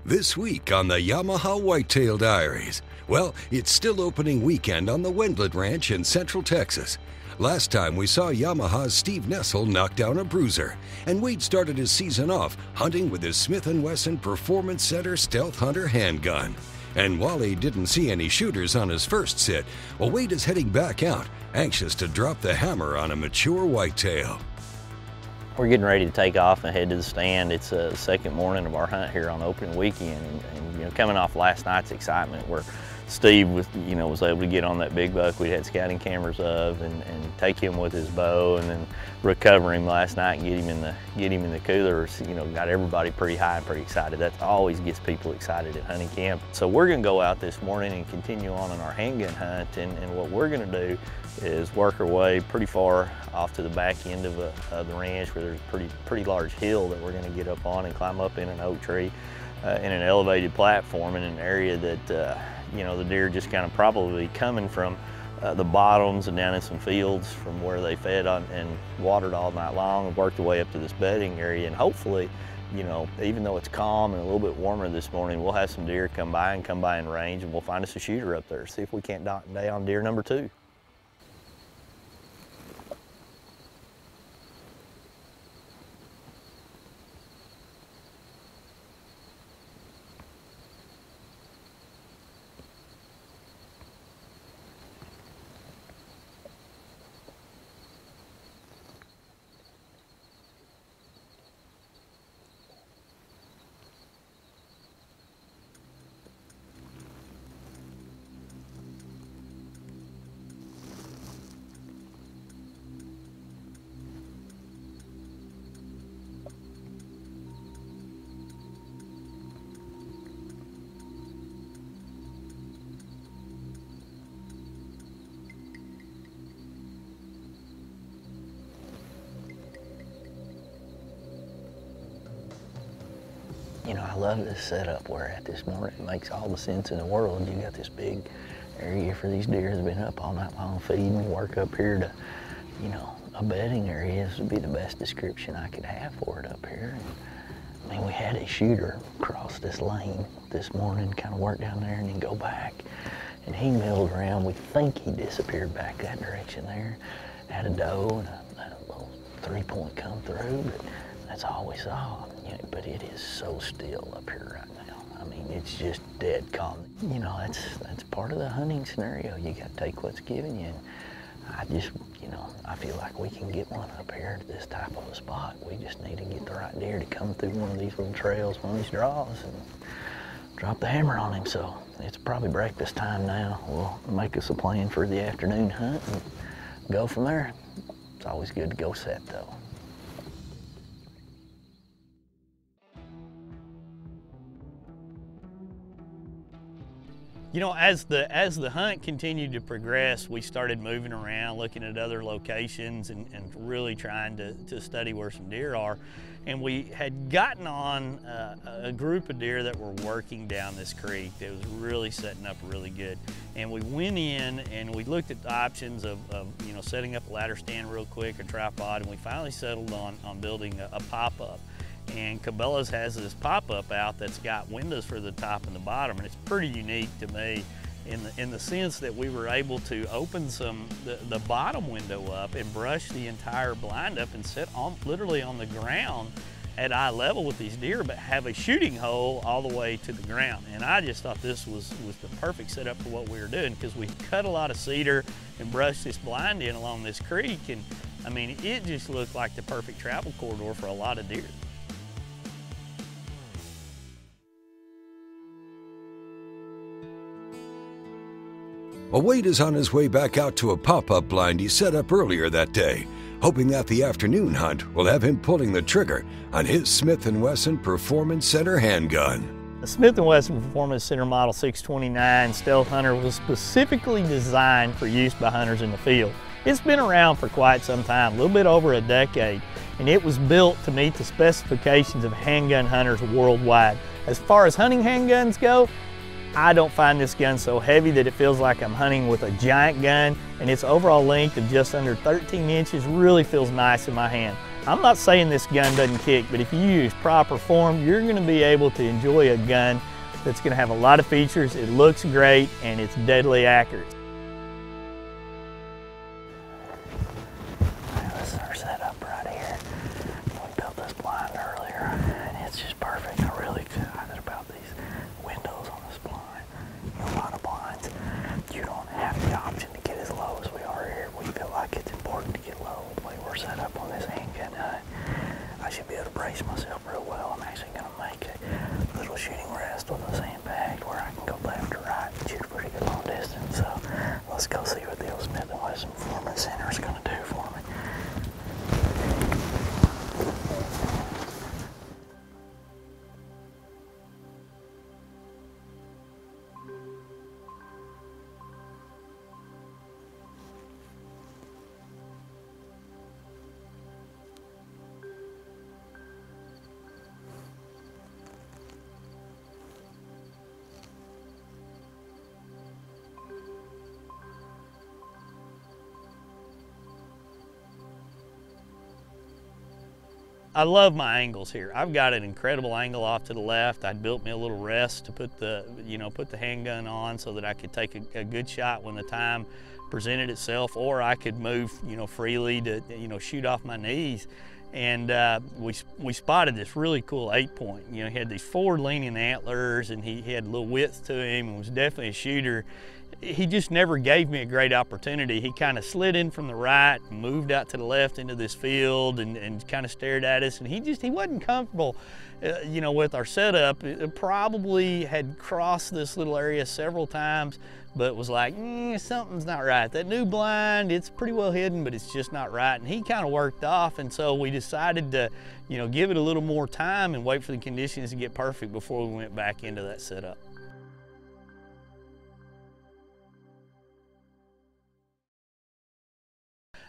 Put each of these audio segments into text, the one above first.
This week on the Yamaha Whitetail Diaries. Well, it's still opening weekend on the Wendlandt Ranch in Central Texas. Last time we saw Yamaha's Steve Nessel knock down a bruiser, and Wade started his season off hunting with his Smith & Wesson Performance Center Stealth Hunter handgun. And while he didn't see any shooters on his first sit, well, Wade is heading back out, anxious to drop the hammer on a mature whitetail. We're getting ready to take off and head to the stand. It's the second morning of our hunt here on opening weekend, and coming off last night's excitement where Steve was able to get on that big buck we'd had scouting cameras of and take him with his bow, and then recover him last night and get him in the cooler. Got everybody pretty high and pretty excited. That always gets people excited at hunting camp. So we're going to go out this morning and continue on in our handgun hunt, and what we're going to do is work our way pretty far off to the back end of the ranch, where there's a pretty large hill that we're going to get up on and climb up in an oak tree in an elevated platform in an area that the deer just kind of probably coming from the bottoms and down in some fields from where they fed on and watered all night long, and worked their way up to this bedding area. And hopefully, even though it's calm and a little bit warmer this morning, we'll have some deer come by in range, and we'll find us a shooter up there. See if we can't knock down deer number 2. I love this setup we're at this morning. It makes all the sense in the world. You got this big area for these deer that's been up all night long feeding. Work up here to, a bedding area. This would be the best description I could have for it up here. We had a shooter cross this lane this morning, kind of work down there and then go back. And he milled around. We think he disappeared back that direction there. Had a doe and a little 3-point come through, but that's all we saw. But it is so still up here right now. It's just dead calm. That's part of the hunting scenario. You got to take what's given you. And I feel like we can get one up here to this type of a spot. We just need to get the right deer to come through one of these little trails, one of these draws, and drop the hammer on him. So it's probably breakfast time now. We'll make us a plan for the afternoon hunt and go from there. It's always good to go set though. As the hunt continued to progress, we started moving around, looking at other locations and really trying to study where some deer are. And we had gotten on a group of deer that were working down this creek that was really setting up really good. And we went in and we looked at the options of setting up a ladder stand real quick, a tripod, and we finally settled on building a pop-up. And Cabela's has this pop-up out that's got windows for the top and the bottom, and it's pretty unique to me in the sense that we were able to open the bottom window up and brush the entire blind up and sit literally on the ground at eye level with these deer, but have a shooting hole all the way to the ground. And I just thought this was the perfect setup for what we were doing, because we cut a lot of cedar and brushed this blind in along this creek, and it just looked like the perfect travel corridor for a lot of deer. Well, Wade is on his way back out to a pop-up blind he set up earlier that day, hoping that the afternoon hunt will have him pulling the trigger on his Smith & Wesson Performance Center handgun. The Smith & Wesson Performance Center Model 629 Stealth Hunter was specifically designed for use by hunters in the field. It's been around for quite some time, a little bit over a decade, and it was built to meet the specifications of handgun hunters worldwide. As far as hunting handguns go, I don't find this gun so heavy that it feels like I'm hunting with a giant gun, and its overall length of just under 13 inches really feels nice in my hand. I'm not saying this gun doesn't kick, but if you use proper form, you're going to be able to enjoy a gun that's going to have a lot of features, it looks great, and it's deadly accurate. This is our setup right here. We built this blind earlier, and it's just perfect. I'm really excited about these windows on this blind. A lot of blinds, you don't have the option to get as low as we are here. We feel like it's important to get low the way we're set up on this handgun hunt. I should be able to brace myself real well. I'm actually going to make a little shooting rest on the sandbag where I can go left or right and shoot a pretty good long distance. So let's go see what the old Smith & Wesson Performance Center is going to do for me. I love my angles here. I've got an incredible angle off to the left. I built me a little rest to put the handgun on so that I could take a good shot when the time presented itself, or I could move, freely to, shoot off my knees. And we spotted this really cool 8-point. He had these forward-leaning antlers, and he had a little width to him, and was definitely a shooter. He just never gave me a great opportunity. He kind of slid in from the right, moved out to the left into this field, and kind of stared at us. And he wasn't comfortable, with our setup. It probably had crossed this little area several times, but was like, something's not right. That new blind, it's pretty well hidden, but it's just not right. And he kind of worked off, and so we decided to, give it a little more time and wait for the conditions to get perfect before we went back into that setup.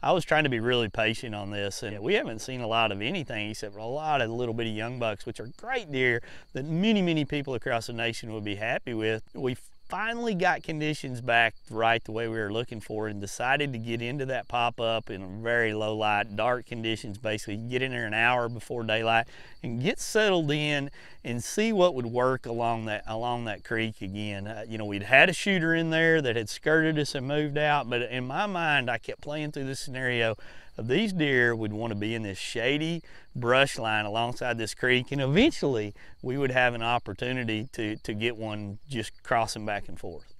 I was trying to be really patient on this, and we haven't seen a lot of anything except for a lot of little bitty young bucks, which are great deer that many people across the nation would be happy with. We finally got conditions back right the way we were looking for, and decided to get into that pop-up in very low light, dark conditions. Basically, get in there an hour before daylight and get settled in and see what would work along that creek again. We'd had a shooter in there that had skirted us and moved out, but in my mind, I kept playing through this scenario of these deer would want to be in this shady brush line alongside this creek, and eventually we would have an opportunity to get one just crossing back and forth.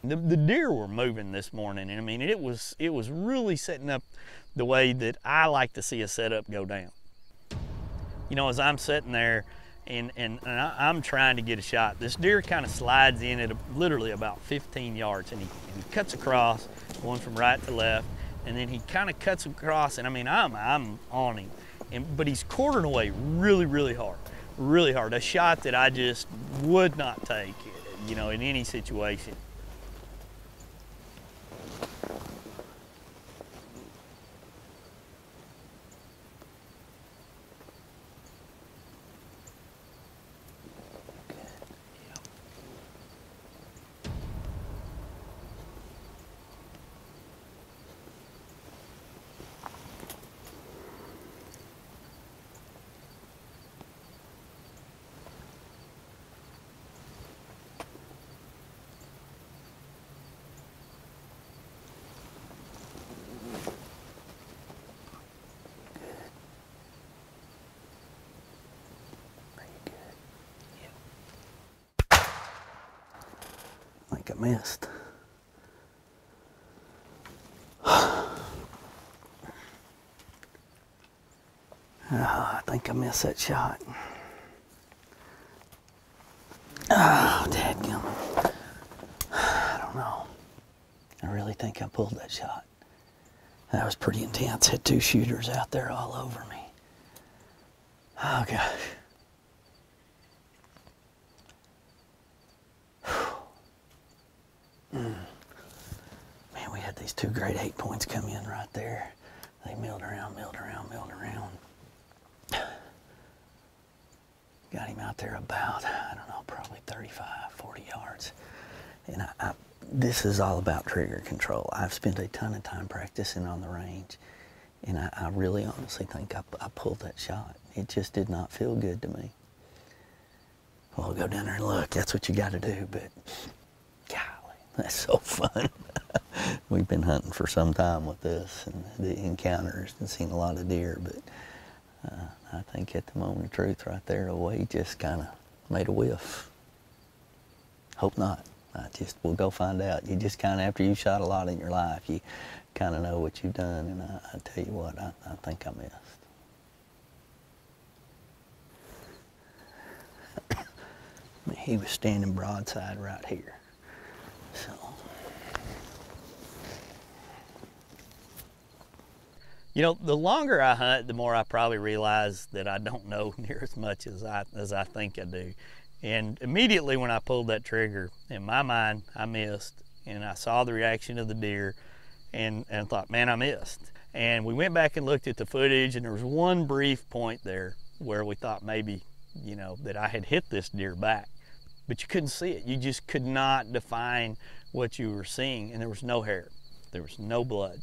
The deer were moving this morning, and I mean it was really setting up the way that I like to see a setup go down. As I'm sitting there and I'm trying to get a shot, this deer kind of slides in at literally about 15 yards, and he cuts across, going from right to left, and then he kind of cuts across, and I mean I'm on him, but he's quartering away really hard, a shot that I just would not take, in any situation. I missed. I think I missed that shot. Oh, dadgummit. I don't know. I really think I pulled that shot. That was pretty intense. Had two shooters out there all over me. Oh, gosh. Man, we had these two great 8-points come in right there. They milled around. Got him out there about, I don't know, probably 35, 40 yards. And this is all about trigger control. I've spent a ton of time practicing on the range, and I really honestly think I pulled that shot. It just did not feel good to me. Well, I'll go down there and look. That's what you got to do, but golly, that's so fun. We've been hunting for some time with this and the encounters and seen a lot of deer, but I think at the moment of truth right there, Wade just kind of made a whiff. Hope not. We'll go find out. You just kind of, after you've shot a lot in your life, you kind of know what you've done, and I tell you what, I think I missed. He was standing broadside right here, so. You know, the longer I hunt, the more I probably realize that I don't know near as much as I think I do. And immediately when I pulled that trigger, in my mind, I missed. And I saw the reaction of the deer and thought, man, I missed. And we went back and looked at the footage, and there was one brief point there where we thought maybe, you know, that I had hit this deer back. But you couldn't see it. You just could not define what you were seeing. And there was no hair. There was no blood.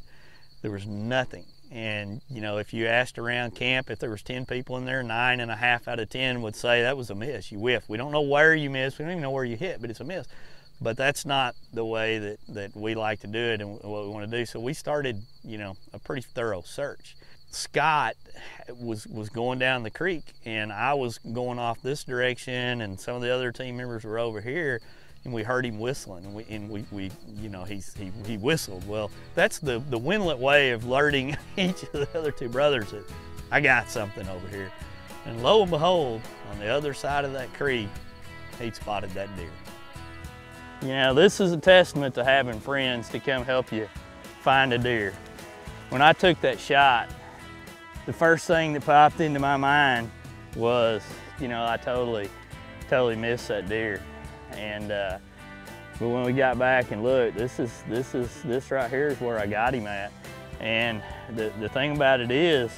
There was nothing. And, you know, if you asked around camp, if there was 10 people in there, 9.5 out of 10 would say that was a miss. You whiffed. We don't know where you missed. We don't even know where you hit, but it's a miss. But that's not the way that we like to do it and what we want to do. So we started, you know, a pretty thorough search. Scott was going down the creek, and I was going off this direction, and some of the other team members were over here. And we heard him whistling, and we you know, he whistled. Well, that's the Wendlandt way of alerting each of the other two brothers that I got something over here. And lo and behold, on the other side of that creek, he'd spotted that deer. You know, this is a testament to having friends to come help you find a deer. When I took that shot, the first thing that popped into my mind was, you know, I totally missed that deer. And but when we got back and looked, this right here is where I got him at. And the thing about it is,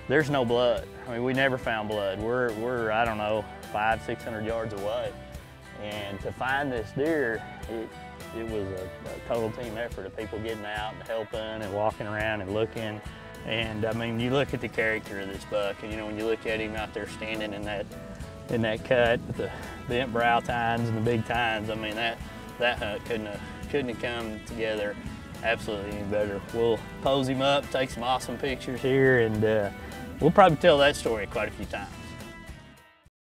there's no blood. I mean, we never found blood. We're I don't know, 500-600 yards away. And to find this deer, it was a total team effort of people getting out and helping and walking around and looking. And I mean, you look at the character of this buck, and you know, when you look at him out there standing in that cut with the bent brow tines and the big tines, I mean, that hunt couldn't have come together absolutely any better. We'll pose him up, take some awesome pictures here, and we'll probably tell that story quite a few times.